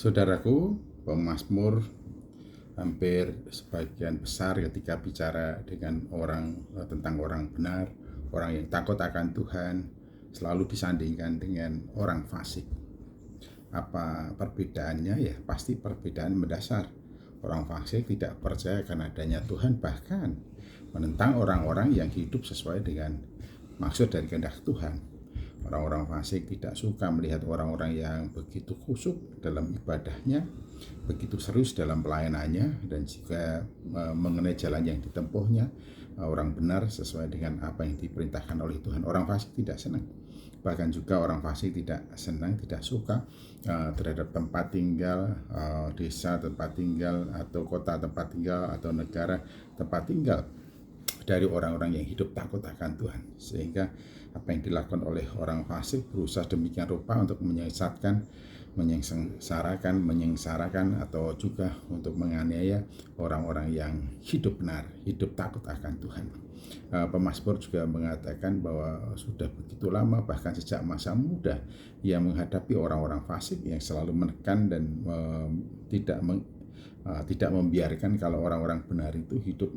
Saudaraku, pemazmur hampir sebagian besar ketika bicara dengan tentang orang benar, orang yang takut akan Tuhan, selalu disandingkan dengan orang fasik. Apa perbedaannya? Ya, pasti perbedaan mendasar. Orang fasik tidak percaya akan adanya Tuhan, bahkan menentang orang-orang yang hidup sesuai dengan maksud dan kehendak Tuhan. Orang-orang fasik tidak suka melihat orang-orang yang begitu khusyuk dalam ibadahnya, begitu serius dalam pelayanannya, dan juga mengenai jalan yang ditempuhnya. Orang benar sesuai dengan apa yang diperintahkan oleh Tuhan. Orang fasik tidak senang. Bahkan juga orang fasik tidak senang, tidak suka terhadap tempat tinggal, desa tempat tinggal, atau kota tempat tinggal, atau negara tempat tinggal dari orang-orang yang hidup takut akan Tuhan. Sehingga apa yang dilakukan oleh orang fasik berusaha demikian rupa untuk menyengsarakan atau juga untuk menganiaya orang-orang yang hidup benar, hidup takut akan Tuhan. Pemazmur juga mengatakan bahwa sudah begitu lama, bahkan sejak masa muda, ia menghadapi orang-orang fasik yang selalu menekan dan tidak membiarkan kalau orang-orang benar itu hidup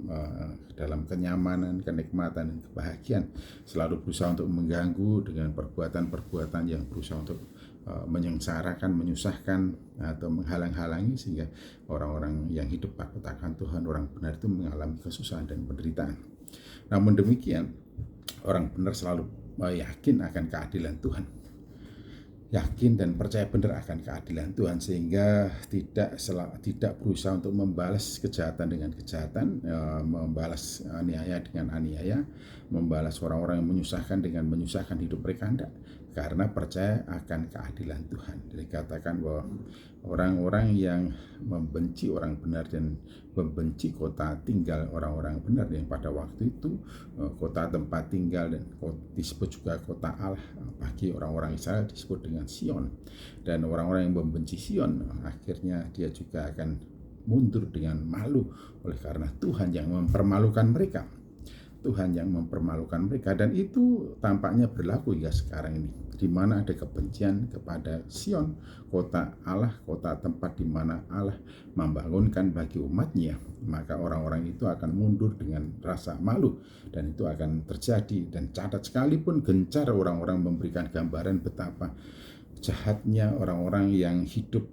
dalam kenyamanan, kenikmatan, dan kebahagiaan. Selalu berusaha untuk mengganggu dengan perbuatan-perbuatan yang berusaha untuk menyengsarakan, menyusahkan, atau menghalang-halangi, sehingga orang-orang yang hidup takut akan Tuhan, orang benar itu mengalami kesusahan dan penderitaan. Namun demikian, orang benar selalu yakin akan keadilan Tuhan, yakin dan percaya benar akan keadilan Tuhan, sehingga tidak berusaha untuk membalas kejahatan dengan kejahatan, membalas aniaya dengan aniaya, membalas orang-orang yang menyusahkan dengan menyusahkan hidup mereka. Tidak, karena percaya akan keadilan Tuhan. Dikatakan bahwa orang-orang yang membenci orang benar dan membenci kota tinggal orang-orang benar, yang pada waktu itu kota tempat tinggal dan disebut juga kota Allah bagi orang-orang Israel disebut dengan Sion. Dan orang-orang yang membenci Sion akhirnya dia juga akan mundur dengan malu, oleh karena Tuhan yang mempermalukan mereka. Tuhan yang mempermalukan mereka, dan itu tampaknya berlaku hingga sekarang ini, di mana ada kebencian kepada Sion, kota Allah, kota tempat di mana Allah membangunkan bagi umatnya, maka orang-orang itu akan mundur dengan rasa malu, dan itu akan terjadi. Dan catat sekalipun gencar orang-orang memberikan gambaran betapa jahatnya orang-orang yang hidup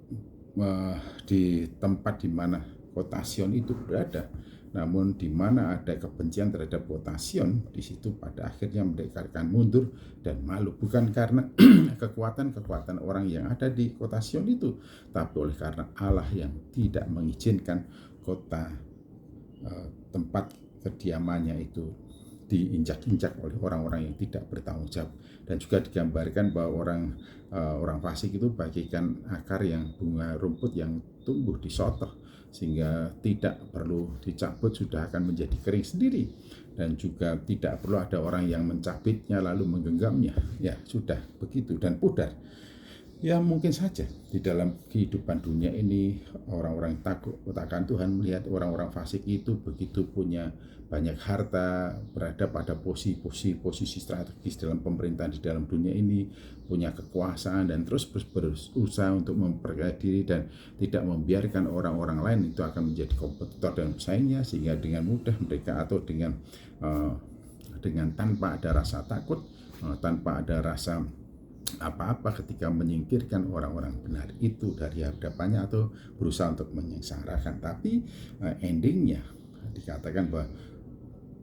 di tempat di mana kota Sion itu berada, namun di mana ada kebencian terhadap kota Sion, di situ pada akhirnya mereka akan mundur dan malu, bukan karena kekuatan orang yang ada di kota Sion itu, tapi oleh karena Allah yang tidak mengizinkan kota tempat kediamannya itu diinjak-injak oleh orang-orang yang tidak bertanggung jawab. Dan juga digambarkan bahwa orang fasik itu bagaikan akar yang bunga rumput yang tumbuh di sotoh, sehingga tidak perlu dicabut sudah akan menjadi kering sendiri, dan juga tidak perlu ada orang yang mencabitnya lalu menggenggamnya. Ya sudah begitu dan pudar. Ya mungkin saja di dalam kehidupan dunia ini orang-orang takut akan Tuhan melihat orang-orang fasik itu begitu punya banyak harta, berada pada posisi strategis dalam pemerintahan di dalam dunia ini, punya kekuasaan, dan terus berusaha untuk memperkaya diri dan tidak membiarkan orang-orang lain itu akan menjadi kompetitor dan pesaingnya, sehingga dengan mudah mereka atau dengan tanpa ada rasa takut, tanpa ada rasa apa-apa ketika menyingkirkan orang-orang benar itu dari hadapannya atau berusaha untuk menyengsarakan. Tapi endingnya dikatakan bahwa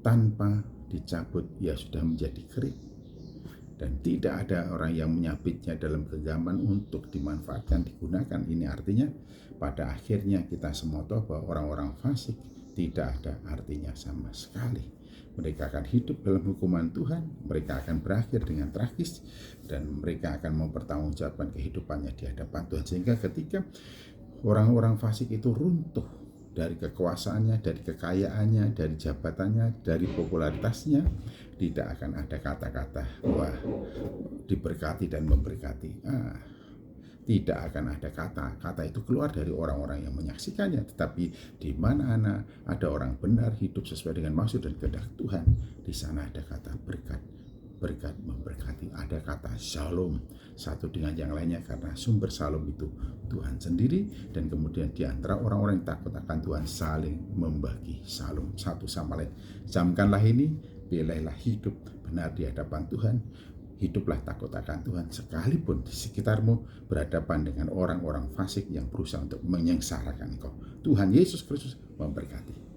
tanpa dicabut ia sudah menjadi kering, dan tidak ada orang yang menyabitnya dalam genggaman untuk dimanfaatkan, digunakan. Ini artinya pada akhirnya kita semua tahu bahwa orang-orang fasik tidak ada artinya sama sekali. Mereka akan hidup dalam hukuman Tuhan, mereka akan berakhir dengan tragis, dan mereka akan mempertanggungjawabkan kehidupannya di hadapan Tuhan. Sehingga ketika orang-orang fasik itu runtuh dari kekuasaannya, dari kekayaannya, dari jabatannya, dari popularitasnya, tidak akan ada kata-kata wah diberkati dan memberkati. Tidak akan ada kata-kata itu keluar dari orang-orang yang menyaksikannya. Tetapi di mana ada orang benar hidup sesuai dengan maksud dan kehendak Tuhan, di sana ada kata berkat, berkat memberkati. Ada kata shalom satu dengan yang lainnya, karena sumber shalom itu Tuhan sendiri, dan kemudian di antara orang-orang yang takut akan Tuhan saling membagi shalom satu sama lain. Camkanlah ini, pilihlah hidup benar di hadapan Tuhan. Hiduplah takut akan Tuhan sekalipun di sekitarmu berhadapan dengan orang-orang fasik yang berusaha untuk menyengsarakan engkau. Tuhan Yesus Kristus memberkati.